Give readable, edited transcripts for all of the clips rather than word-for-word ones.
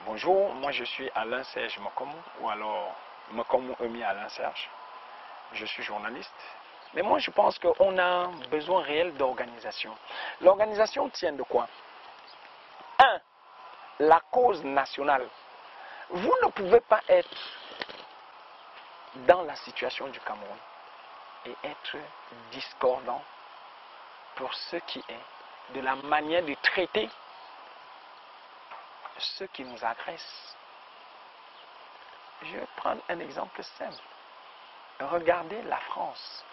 Bonjour, moi je suis Alain Serge Mokomu, ou alors Mokomu Emi Alain Serge. Je suis journaliste. Mais moi je pense qu'on a besoin réel d'organisation. L'organisation tient de quoi? Un, la cause nationale. Vous ne pouvez pas être dans la situation du Cameroun et être discordant pour ce qui est de la manière de traiter ceux qui nous agressent. Je vais prendre un exemple simple. Regardez la France.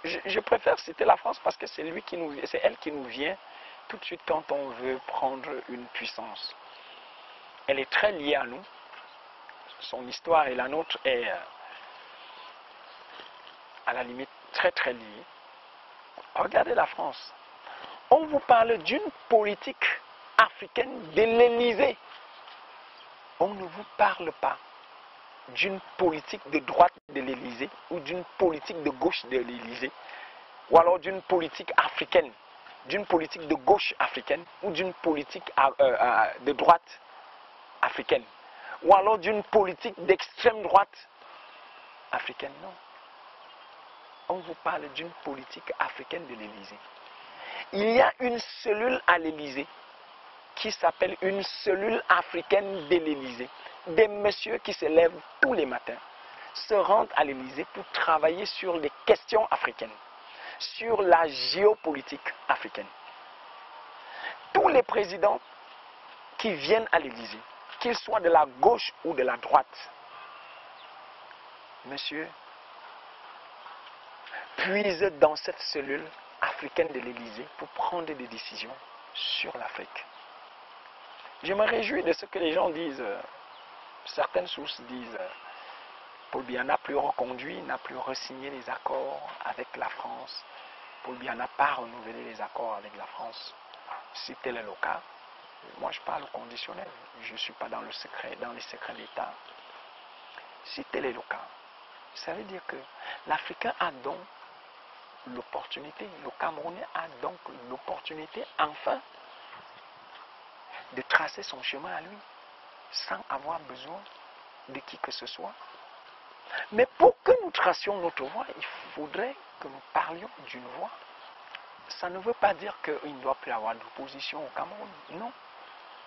Je préfère citer la France parce que c'est elle qui nous vient tout de suite quand on veut prendre une puissance. Elle est très liée à nous. Son histoire et la nôtre est à la limite très très liée. Regardez la France. On vous parle d'une politique africaine de l'Élysée. On ne vous parle pas d'une politique de droite de l'Élysée ou d'une politique de gauche de l'Élysée ou alors d'une politique africaine, d'une politique de gauche africaine ou d'une politique de droite africaine ou alors d'une politique d'extrême droite africaine. Non. On vous parle d'une politique africaine de l'Élysée. Il y a une cellule à l'Élysée qui s'appelle une cellule africaine de l'Élysée. Des messieurs qui se lèvent tous les matins, se rendent à l'Élysée pour travailler sur les questions africaines, sur la géopolitique africaine. Tous les présidents qui viennent à l'Élysée, qu'ils soient de la gauche ou de la droite, monsieur, puisent dans cette cellule africaine de l'Élysée pour prendre des décisions sur l'Afrique. Je me réjouis de ce que les gens disent. Certaines sources disent Paul Biya n'a plus reconduit, n'a plus re-signé les accords avec la France. Paul Biya n'a pas renouvelé les accords avec la France. Si tel est le cas, moi je parle au conditionnel. Je ne suis pas dans les secrets d'État. Si tel est le cas, ça veut dire que l'Africain a donc l'opportunité, le Camerounais a donc l'opportunité enfin de tracer son chemin à lui, sans avoir besoin de qui que ce soit. Mais pour que nous tracions notre voie, il faudrait que nous parlions d'une voie. Ça ne veut pas dire qu'il ne doit plus y avoir d'opposition au Cameroun. Non.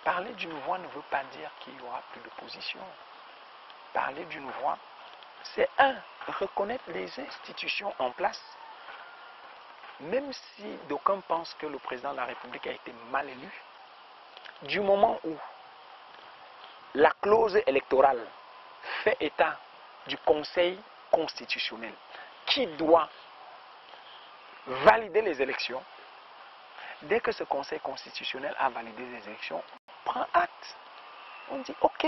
Parler d'une voie ne veut pas dire qu'il n'y aura plus d'opposition. Parler d'une voie, c'est reconnaître les institutions en place. Même si d'aucuns pensent que le président de la République a été mal élu, du moment où la clause électorale fait état du Conseil constitutionnel qui doit valider les élections, dès que ce Conseil constitutionnel a validé les élections, on prend acte. On dit ok,